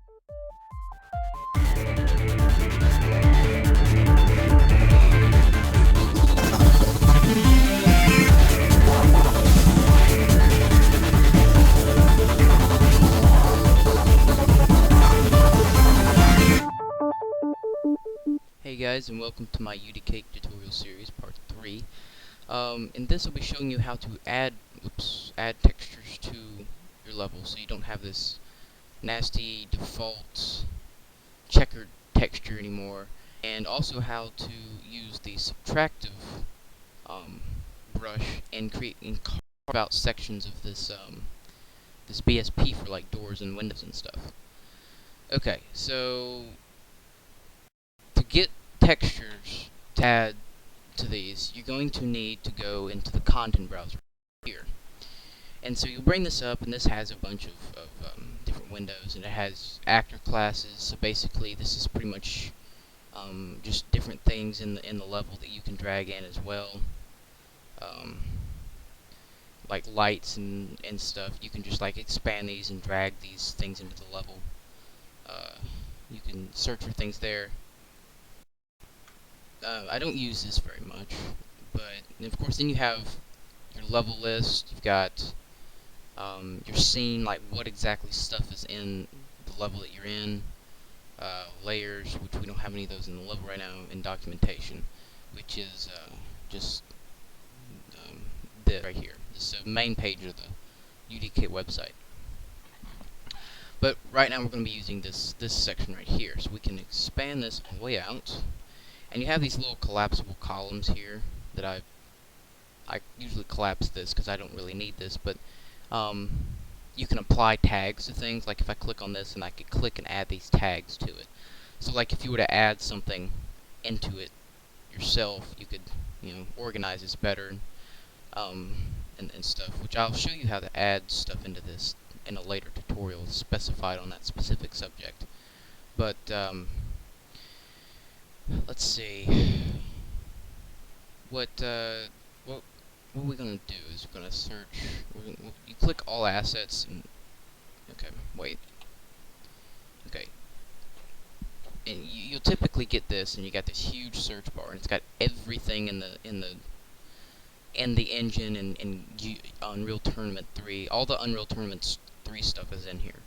Hey guys, and welcome to my UDK tutorial series, part 3. In this I'll be showing you how to add textures to your level so you don't have this nasty default checkered texture anymore, and also how to use the subtractive brush and carve out sections of this this BSP for like doors and windows and stuff. Okay, so to get textures to add to these, you're going to need to go into the content browser here. And so you'll bring this up, and this has a bunch of different windows, and it has actor classes. So basically, this is pretty much just different things in the level that you can drag in as well, like lights and stuff. You can just like expand these and drag these things into the level. You can search for things there. I don't use this very much, but of course then you have your level list. You've got your scene, like what exactly stuff is in the level that you're in, layers, which we don't have any of those in the level right now, and documentation, which is just this right here. This is the main page of the UDK website. But right now we're going to be using this section right here, so we can expand this all the way out. And you have these little collapsible columns here that I usually collapse this because I don't really need this, but you can apply tags to things. Like if I click on this, and I could click and add these tags to it. So like if you were to add something into it yourself, you could organize this better and stuff, which I'll show you how to add stuff into this in a later tutorial specified on that specific subject. But let's see. What we're gonna do is we're gonna search. You click all assets and okay, and you'll typically get this, and you got this huge search bar, and it's got everything in the engine and Unreal Tournament 3. All the Unreal Tournament 3 stuff is in here.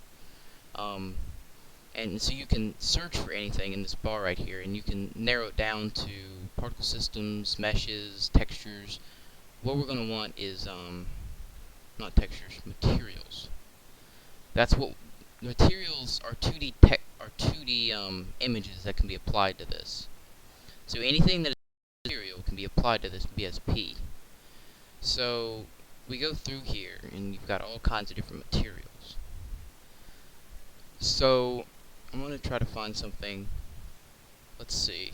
And so you can search for anything in this bar right here, and you can narrow it down to particle systems, meshes, textures. What we're going to want is not textures, materials. That's what materials are. 2D images that can be applied to this. So anything that is material can be applied to this BSP. So we go through here, and you've got all kinds of different materials. So I'm going to try to find something. Let's see.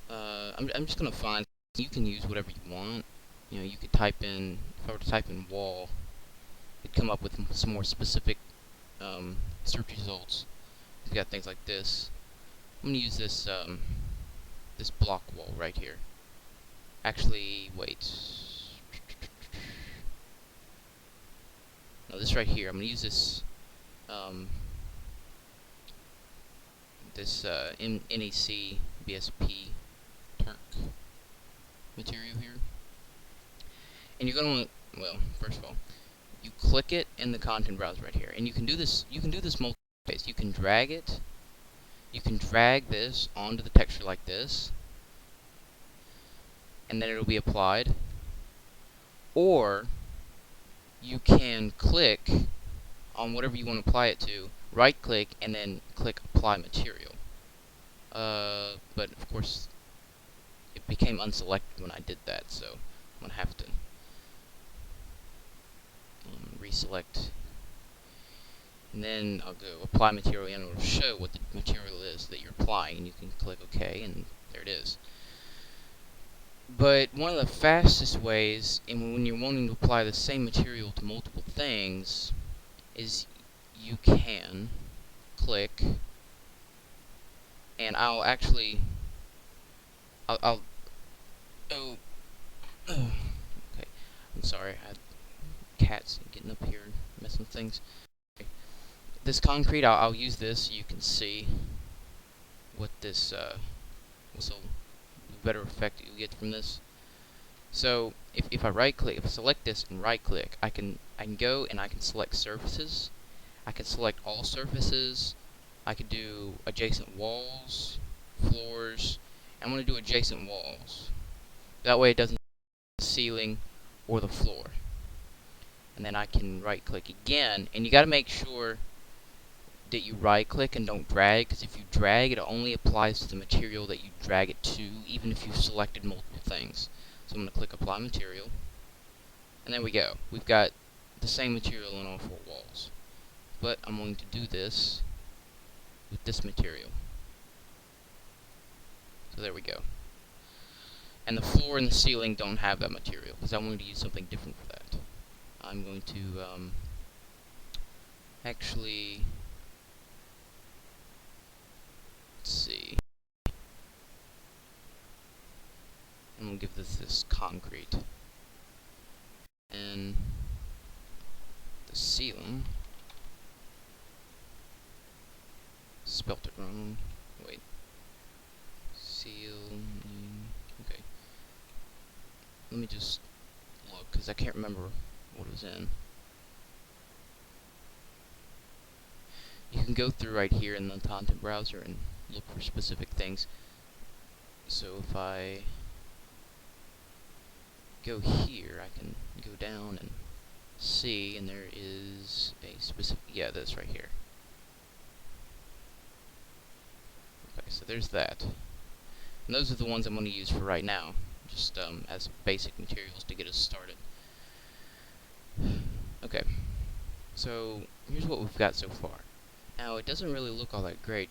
I'm just going to find. You can use whatever you want. You could type in. If I were to type in wall, it'd come up with some more specific search results. You've got things like this. I'm going to use this this block wall right here. Actually, wait. No, this right here. I'm going to use this. This NEC BSP Turk material here, and you're going to well, first of all, you click it in the content browser right here, and you can do this. You can do this multiple ways. You can drag it. You can drag this onto the texture like this, and then it'll be applied. Or you can click on whatever you want to apply it to, right click, and then click apply material. But of course it became unselected when I did that, so I'm gonna have to reselect, and then I'll go apply material, and it'll show what the material is that you're applying, and you can click OK, and there it is. But one of the fastest ways, and when you're wanting to apply the same material to multiple things, is you can click, and I'll okay. I'm sorry, I had cats getting up here and messing with things. Okay. this concrete, I'll use this so you can see what this what's a better effect you get from this. So if I right click, if I select this and right click, I can go and I can select surfaces. I can select all surfaces. I could do adjacent walls, floors. I'm going to do adjacent walls. That way it doesn't the ceiling or the floor. And then I can right click again, and you got to make sure that you right click and don't drag, because if you drag, it only applies to the material that you drag it to, even if you've selected multiple things. So I'm going to click apply material, and there we go. We've got the same material on all four walls. But I'm going to do this with this material. So there we go. And the floor and the ceiling don't have that material, because I wanted to use something different for that. I'm going to actually, let's see. I'm going to give this concrete. And the ceiling, spelt it wrong. Wait. Ceiling. Okay. Let me just look, because I can't remember what it was in. You can go through right here in the content browser and look for specific things. So if I go here, I can go down and see, and there is a specific, yeah, this right here. Okay, so there's that. And those are the ones I'm going to use for right now, just as basic materials to get us started. Okay, so here's what we've got so far. Now, it doesn't really look all that great,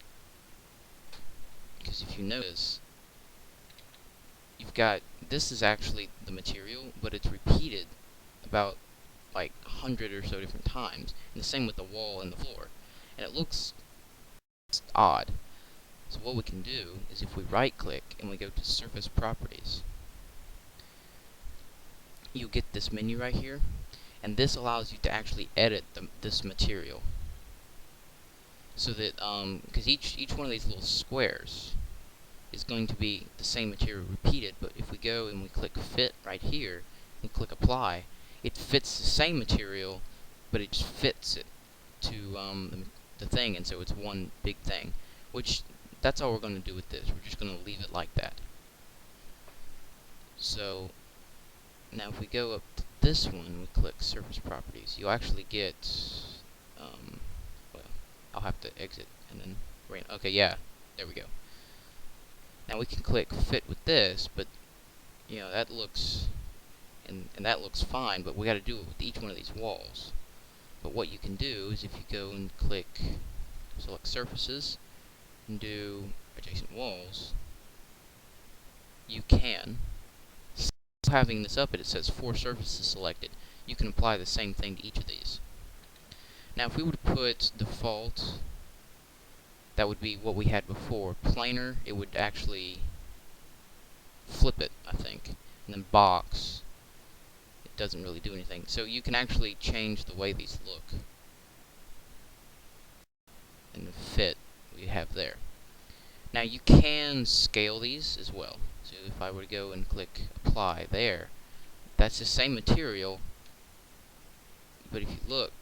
because if you notice, you've got, this is actually the material, but it's repeated about like 100 or so different times, and the same with the wall and the floor, and it looks odd. So what we can do is, if we right click and we go to surface properties, you get this menu right here, and this allows you to actually edit this material, so that because each one of these little squares is going to be the same material repeated. But if we go and we click fit right here and click apply, it fits the same material, but it just fits it to the thing, and so it's one big thing. Which, that's all we're going to do with this. We're just going to leave it like that. So now if we go up to this one, we click surface properties, you'll actually get well, I'll have to exit and then okay, yeah, there we go. Now we can click fit with this, but you know, that looks and that looks fine, but we got to do it with each one of these walls. But what you can do is, if you go and click select surfaces and do adjacent walls, you can, still having this up, it says 4 surfaces selected. You can apply the same thing to each of these. Now if we were to put default, that would be what we had before. Planar, it would actually flip it, I think. And then box, it doesn't really do anything. So you can actually change the way these look. And the fit we have there. Now you can scale these as well. So if I were to go and click apply there, that's the same material, but if you look,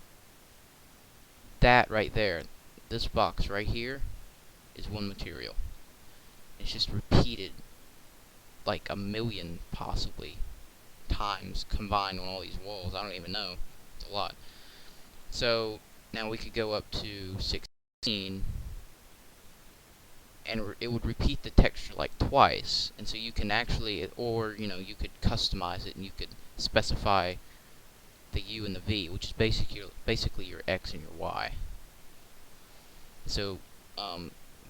that right there, this box right here, is one material. It's just repeated like 1,000,000 possibly times combined on all these walls. I don't even know. It's a lot. So now we could go up to 16, and it would repeat the texture like twice. And so you can actually, or you know, you could customize it, and you could specify the U and the V, which is basically your X and your Y. So,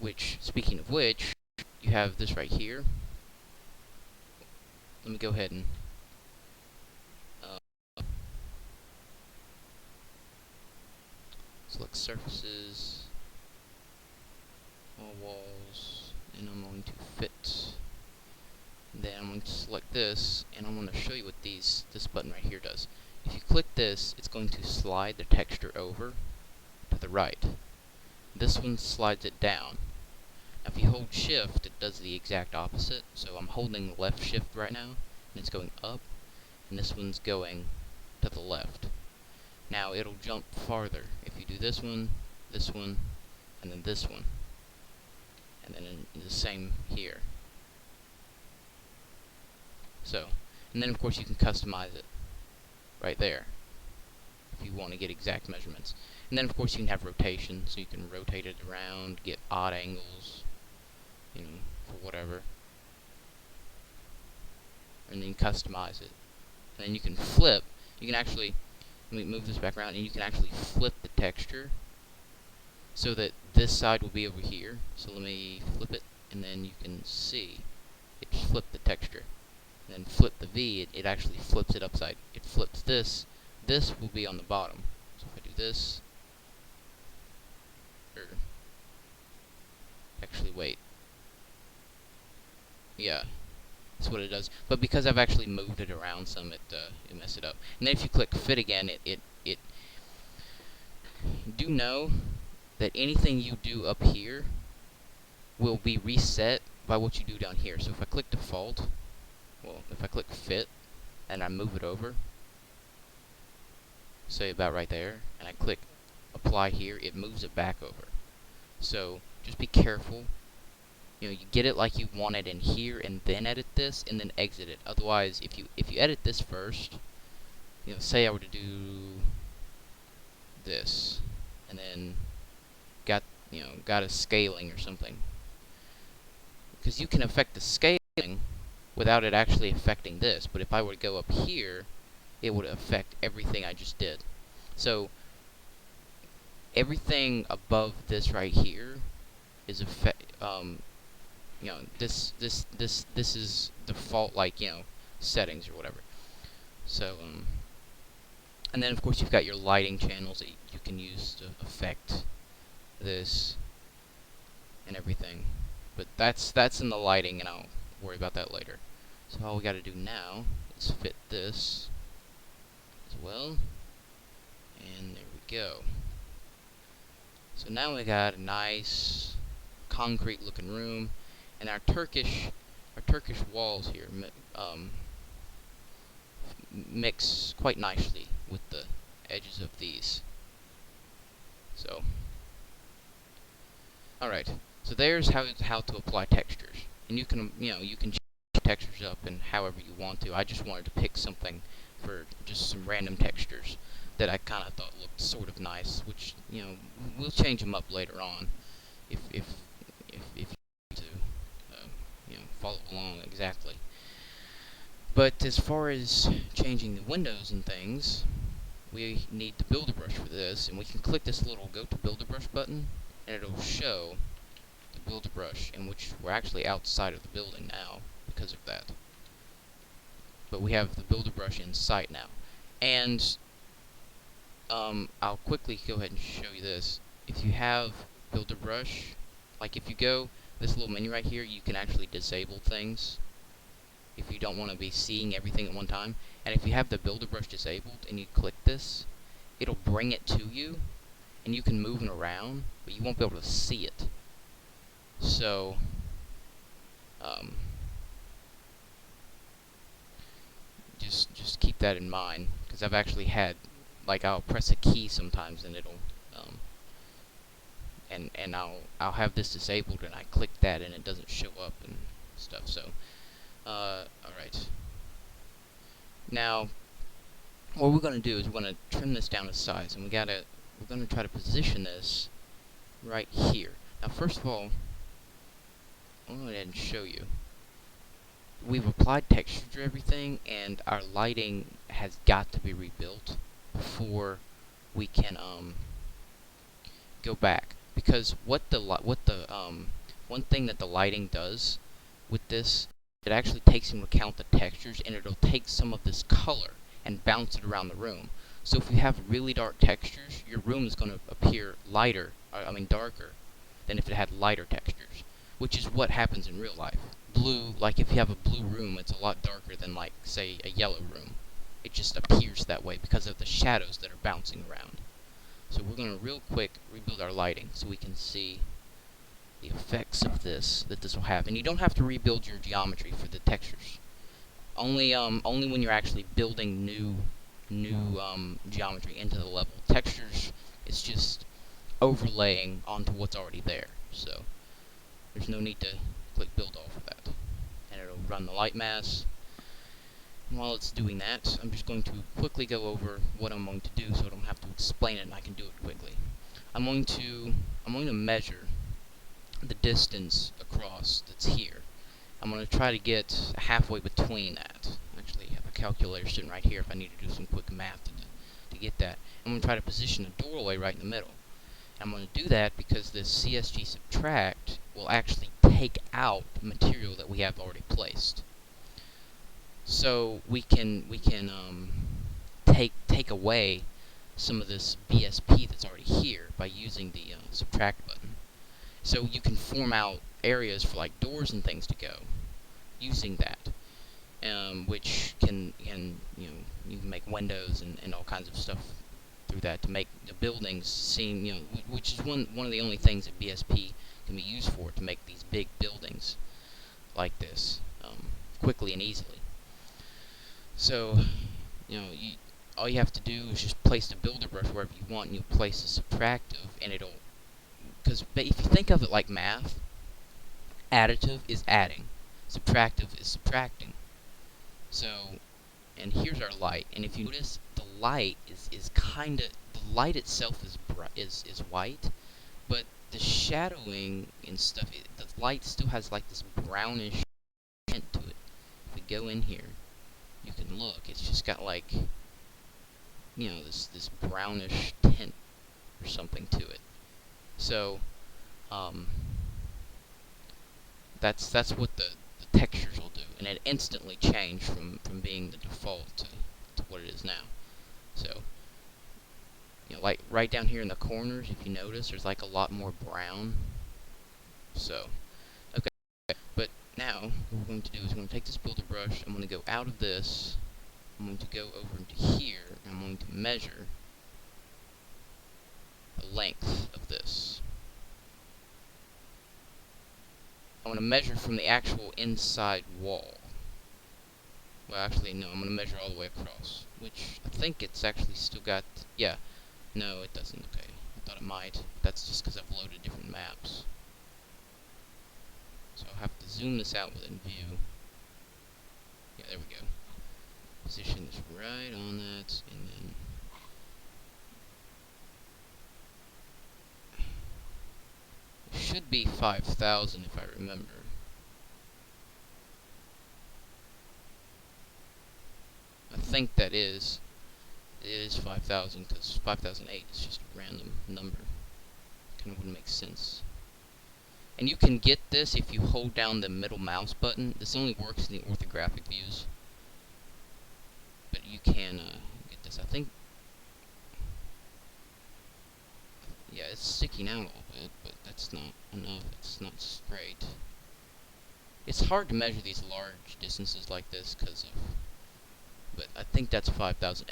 which, speaking of which, you have this right here. Let me go ahead and select surfaces, all walls, and I'm going to fit. Then I'm going to select this, and I'm going to show you what this button right here does. If you click this, it's going to slide the texture over to the right. This one slides it down. Now if you hold shift, it does the exact opposite. So I'm holding left shift right now, and it's going up, and this one's going to the left. Now it'll jump farther if you do this one, and then this one. And then the same here. So, and then of course you can customize it right there if you want to get exact measurements. And then of course you can have rotation, so you can rotate it around, get odd angles, you know, for whatever. And then customize it. And then you can flip, you can actually, let me move this back around, and you can actually flip the texture so that this side will be over here. So let me flip it, and then you can see it flipped the texture. And then flip the V, it actually flips it upside. It flips this. This will be on the bottom. So if I do this, or actually wait, yeah, that's what it does. But because I've actually moved it around some, it messed it up. And then if you click fit again, it do know that anything you do up here will be reset by what you do down here. So if I click default, well, if I click fit and I move it over, say about right there, and I click apply here, it moves it back over. So just be careful. You know, you get it like you want it in here, and then edit this, and then exit it. Otherwise, if you edit this first, you know, say I were to do this, and then got a scaling or something, because you can affect the scaling without it actually affecting this. But if I were to go up here, it would affect everything I just did. So everything above this right here is you know, this is default, like, you know, settings or whatever. So and then of course you've got your lighting channels that you can use to affect this and everything. But that's in the lighting, and I'll worry about that later. So all we got to do now is fit this as well, and there we go. So now we got a nice concrete looking room, and our Turkish walls here mix quite nicely with the edges of these. So alright, so there's how to apply textures, and you can change textures up and however you want to. I just wanted to pick something for just some random textures that I kind of thought looked sort of nice, which, you know, we'll change them up later on if you need to you know, follow along exactly. But as far as changing the windows and things, we need the builder brush for this, and we can click this little go to builder brush button, and it'll show the builder brush, in which we're actually outside of the building now because of that. But we have the builder brush in sight now. And I'll quickly go ahead and show you this. If you have builder brush, like if you go this little menu right here, you can actually disable things if you don't want to be seeing everything at one time. And if you have the builder brush disabled and you click this, it'll bring it to you, and you can move it around, but you won't be able to see it. So just keep that in mind, because I've actually had, like, I'll press a key sometimes and it'll and I'll have this disabled, and I click that and it doesn't show up and stuff. So alright, now what we're going to do is we're going to trim this down to size, and we're going to try to position this right here. Now first of all, I'll go ahead and show you. We've applied texture to everything, and our lighting has got to be rebuilt before we can go back. Because what the one thing that the lighting does with this, it actually takes into account the textures, and it'll take some of this color and bounce it around the room. So if you have really dark textures, your room is going to appear lighter, darker, than if it had lighter textures, which is what happens in real life. Blue, like if you have a blue room, it's a lot darker than, like, say, a yellow room. It just appears that way because of the shadows that are bouncing around. So we're going to real quick rebuild our lighting so we can see the effects of this that this will have. And you don't have to rebuild your geometry for the textures. Only when you're actually building new geometry into the level. Textures is just overlaying onto what's already there. So there's no need to click build all for that. And it'll run the light mass. And while it's doing that, I'm just going to quickly go over what I'm going to do so I don't have to explain it and I can do it quickly. I'm going to measure the distance across that's here. I'm going to try to get halfway between that. Actually, I have a calculator sitting right here if I need to do some quick math to get that. I'm going to try to position a doorway right in the middle. I'm going to do that because this CSG subtract will actually take out material that we have already placed. So we can take away some of this BSP that's already here by using the subtract button. So you can form out areas for like doors and things to go using that, which can you can make windows and all kinds of stuff through that to make the buildings seem which is one of the only things that BSP can be used for, to make these big buildings like this quickly and easily. So all you have to do is just place the builder brush wherever you want, and you'll place the subtractive, and it'll, but if you think of it like math, additive is adding, subtractive is subtracting. So, and here's our light, and if you notice, the light is kind of, the light itself is white, but the shadowing and stuff, the light still has like this brownish tint to it. If we go in here, you can look, it's just got like, this brownish tint or something to it. So, that's what the textures will do, and it instantly changed from being the default to what it is now. So, like right down here in the corners, if you notice, there's like a lot more brown. So, okay, but now what we're going to do is we're going to take this builder brush, I'm going to go out of this, I'm going to go over into here, and I'm going to measure the length of this. I want to measure from the actual inside wall. Well, actually, no, I'm going to measure all the way across, which I think it's actually still got, yeah, no, it doesn't, okay, I thought it might. That's just because I've loaded different maps. So I'll have to zoom this out within view. Yeah, there we go. Position this right on that, and then it should be 5,000 if I remember. I think it is 5,000, because 5,008 is just a random number. Kind of wouldn't make sense. And you can get this if you hold down the middle mouse button. This only works in the orthographic views, but you can get this. I think, yeah, it's sticking out a little bit, but that's not enough. It's not straight. It's hard to measure these large distances like this but I think that's 5,000.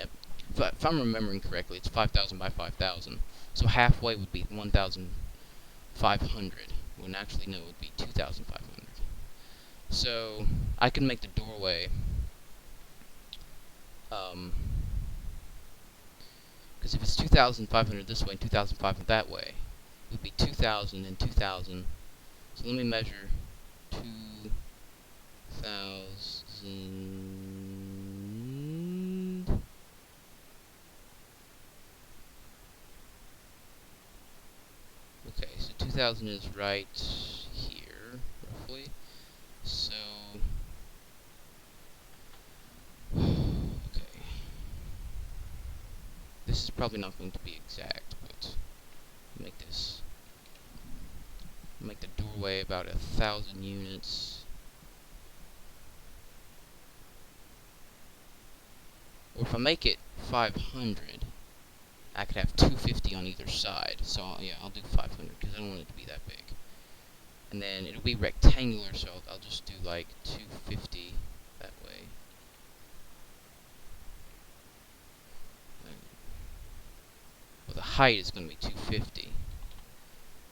If I'm remembering correctly, it's 5,000 by 5,000. So halfway would be 1,500. When actually, no, it would be 2,500. So I can make the doorway, because if it's 2,500 this way and 2,500 that way, it would be 2,000 and 2,000. So let me measure 2,000. Okay, so 2,000 is right here, roughly. So, okay. This is probably not going to be exact, but make the doorway about 1,000 units. Or if I make it 500, I could have 250 on either side. So yeah, I'll do 500 because I don't want it to be that big. And then it'll be rectangular, so I'll just do like 250 that way. Well, the height is going to be 250,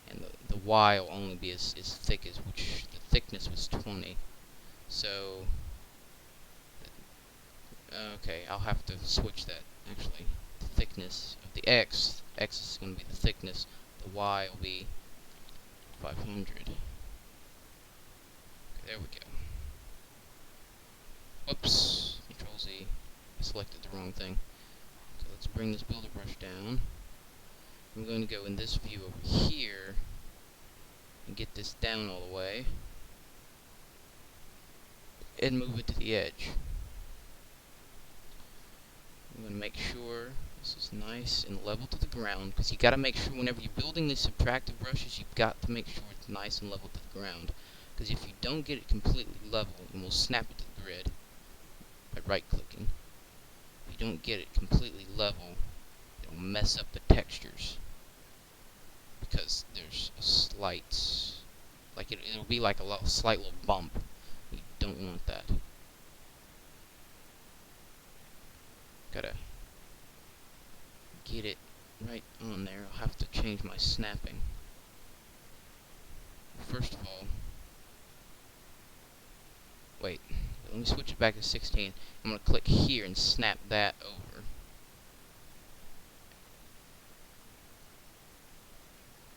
and the Y will only be as thick as, which the thickness was 20. So, okay, I'll have to switch that, actually. The thickness of the X is going to be the thickness, the Y will be 500. Okay, there we go. Whoops, Control Z, I selected the wrong thing. So let's bring this builder brush down. I'm going to go in this view over here and get this down all the way and move it to the edge. I'm going to make sure this is nice and level to the ground, because you got to make sure whenever you're building these subtractive brushes, you've got to make sure it's nice and level to the ground, because if you don't get it completely level, and we'll snap it to the grid by right clicking, if you don't get it completely level, it'll mess up the textures, because there's a slight, like it'll be like a slight little bump. You don't want that. Gotta get it right on there. I'll have to change my snapping. First of all, wait, let me switch it back to 16. I'm going to click here and snap that over.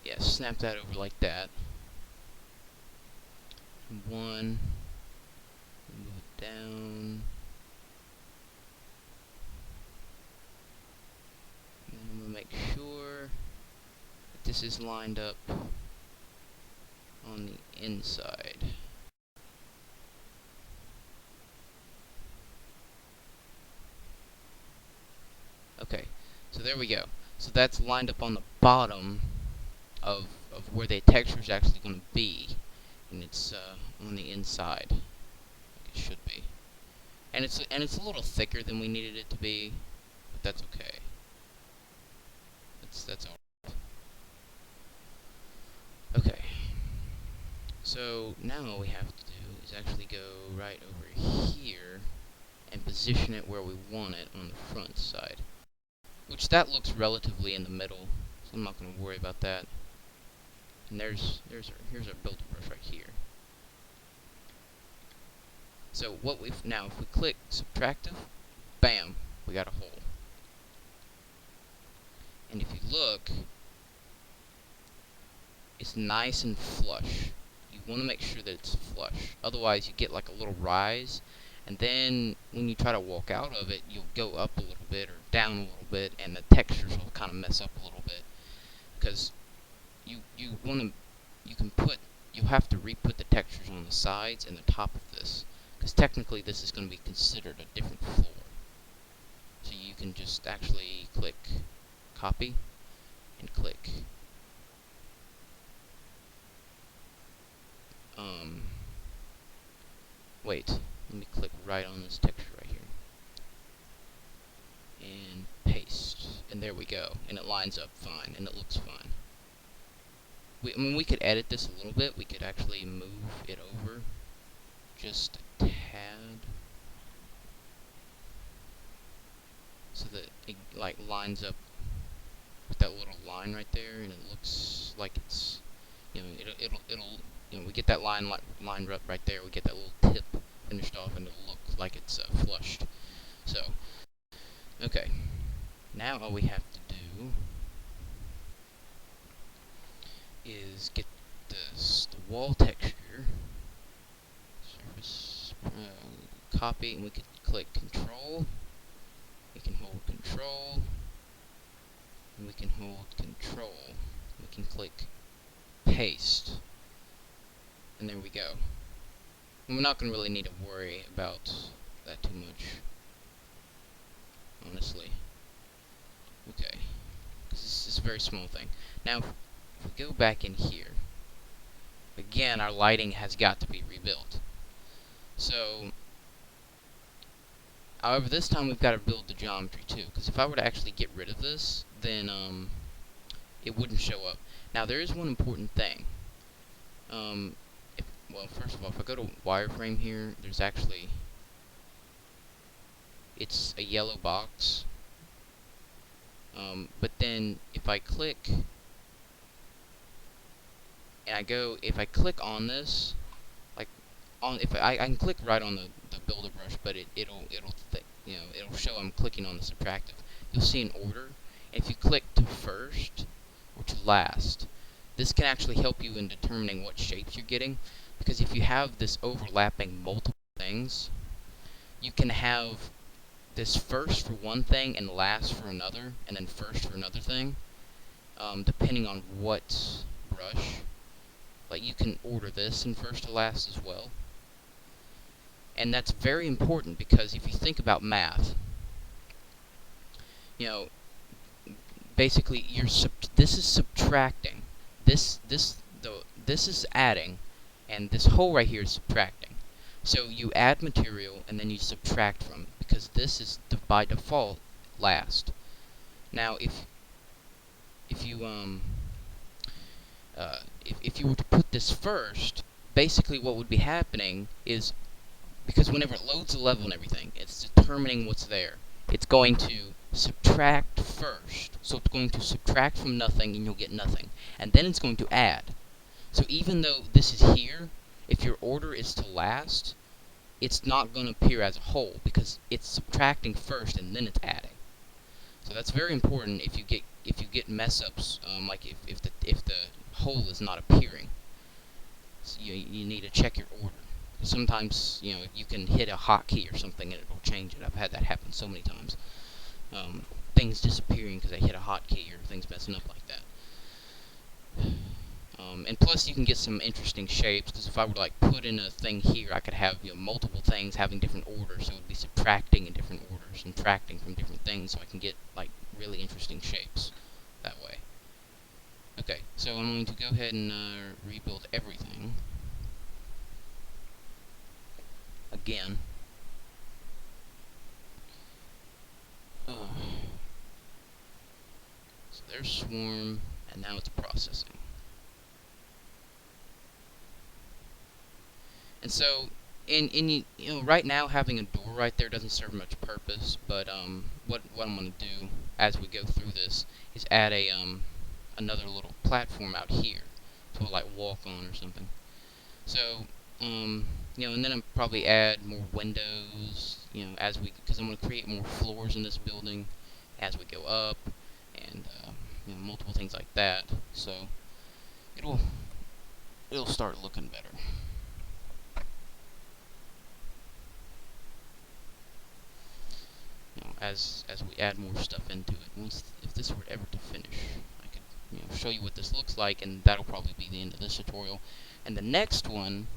Yeah, snap that over like that. One, move it down. And I'm going to make sure that this is lined up on the inside. Okay, so there we go. So that's lined up on the bottom of where the texture is actually going to be, and it's on the inside, like it should be. And it's a little thicker than we needed it to be, but that's okay. That's all right. Okay. So now all we have to do is actually go right over here and position it where we want it on the front side, which that looks relatively in the middle, so I'm not going to worry about that. And here's our builder brush right here. So what if we click Subtractive, bam, we got a hole. And if you look, it's nice and flush. You want to make sure that it's flush. Otherwise, you get like a little rise, and then when you try to walk out of it, you'll go up a little bit or down a little bit, and the textures will kind of mess up a little bit. Because you'll have to re-put the textures on the sides and the top of this, because technically this is going to be considered a different floor. So you can just actually click copy and click wait, let me click right on this texture right here and paste, and there we go, and it lines up fine and it looks fine. I mean, we could edit this a little bit. We could actually move it over just a tad so that it like lines up with that little line right there, and it looks like it's, you know, it'll you know, we get that line lined up right there. We get that little tip finished off, and it'll look like it's flushed. So, okay, now all we have to do is get the wall texture, surface, copy, and we could click Control. We can hold Control, and we can hold Control. We can click Paste, and there we go. And we're not going to really need to worry about that too much, honestly. Okay, because this is a very small thing. Now, if we go back in here, again, our lighting has got to be rebuilt. So, however, this time we've got to build the geometry too, because if I were to actually get rid of this, then it wouldn't show up. Now, there is one important thing. Well, first of all, if I go to wireframe here, there's actually, it's a yellow box. But then if I click and if I click on this, like if I can click right on the builder brush, but it'll show I'm clicking on the subtractive. You'll see an order. If you click to first or to last, this can actually help you in determining what shapes you're getting, because if you have this overlapping multiple things, you can have this first for one thing and last for another, and then first for another thing, depending on what brush. Like, you can order this in first to last as well. And that's very important, because if you think about math, you know, basically this is subtracting. This is adding, and this whole right here is subtracting. So you add material and then you subtract from it, because this is by default last. Now if you were to put this first, basically what would be happening is, because whenever it loads the level and everything, it's determining what's there. It's going to subtract first. So it's going to subtract from nothing and you'll get nothing. And then it's going to add. So even though this is here, if your order is to last, it's not going to appear as a whole, because it's subtracting first and then it's adding. So that's very important if you get mess ups, like if the whole is not appearing. So you need to check your order. Sometimes you can hit a hotkey or something and it'll change it. I've had that happen so many times. Things disappearing because I hit a hotkey or things messing up like that. And plus you can get some interesting shapes, because if I were to like put in a thing here, I could have multiple things having different orders, so it would be subtracting in different orders, subtracting from different things, so I can get like really interesting shapes that way. Okay, so I'm going to go ahead and rebuild everything again. So there's swarm, and now it's processing. And so, right now having a door right there doesn't serve much purpose. But what I'm gonna do as we go through this is add a another little platform out here to like walk on or something. So and then I'll probably add more windows. Because I'm gonna create more floors in this building as we go up, and multiple things like that. So it'll start looking better. As we add more stuff into it. If this were ever to finish, I could show you what this looks like, and that'll probably be the end of this tutorial. And the next one,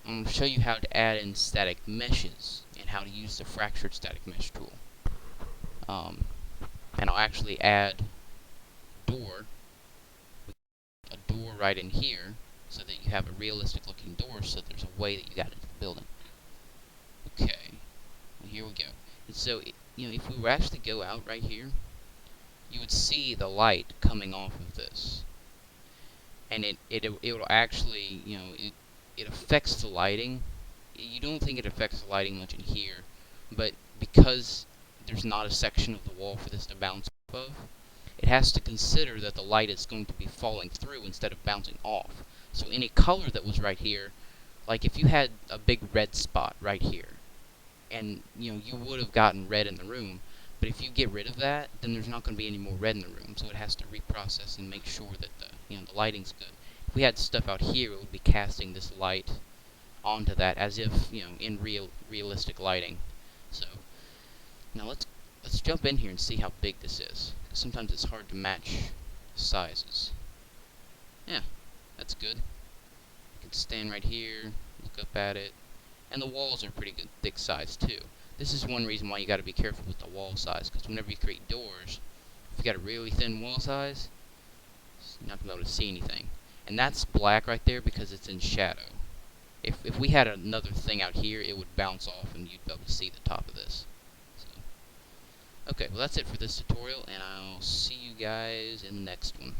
I'm going to show you how to add in static meshes and how to use the fractured static mesh tool. And I'll actually add a door right in here, so that you have a realistic looking door, so there's a way that you got into the building. Okay, well, here we go. And so if we were actually go out right here, you would see the light coming off of this, and it'll actually it affects the lighting. You don't think it affects the lighting much in here, but because there's not a section of the wall for this to bounce off of, it has to consider that the light is going to be falling through instead of bouncing off. So any color that was right here, like if you had a big red spot right here, and you would have gotten red in the room, but if you get rid of that, then there's not going to be any more red in the room, so it has to reprocess and make sure that the lighting's good. If we had stuff out here, it would be casting this light onto that as if in realistic lighting. So now let's jump in here and see how big this is, because sometimes it's hard to match sizes. Yeah, that's good. You can stand right here, look up at it. And the walls are pretty good, thick size too. This is one reason why you got to be careful with the wall size, because whenever you create doors, if you got a really thin wall size, you're not going to be able to see anything. And that's black right there because it's in shadow. If we had another thing out here, it would bounce off and you'd be able to see the top of this. So, okay, well that's it for this tutorial, and I'll see you guys in the next one.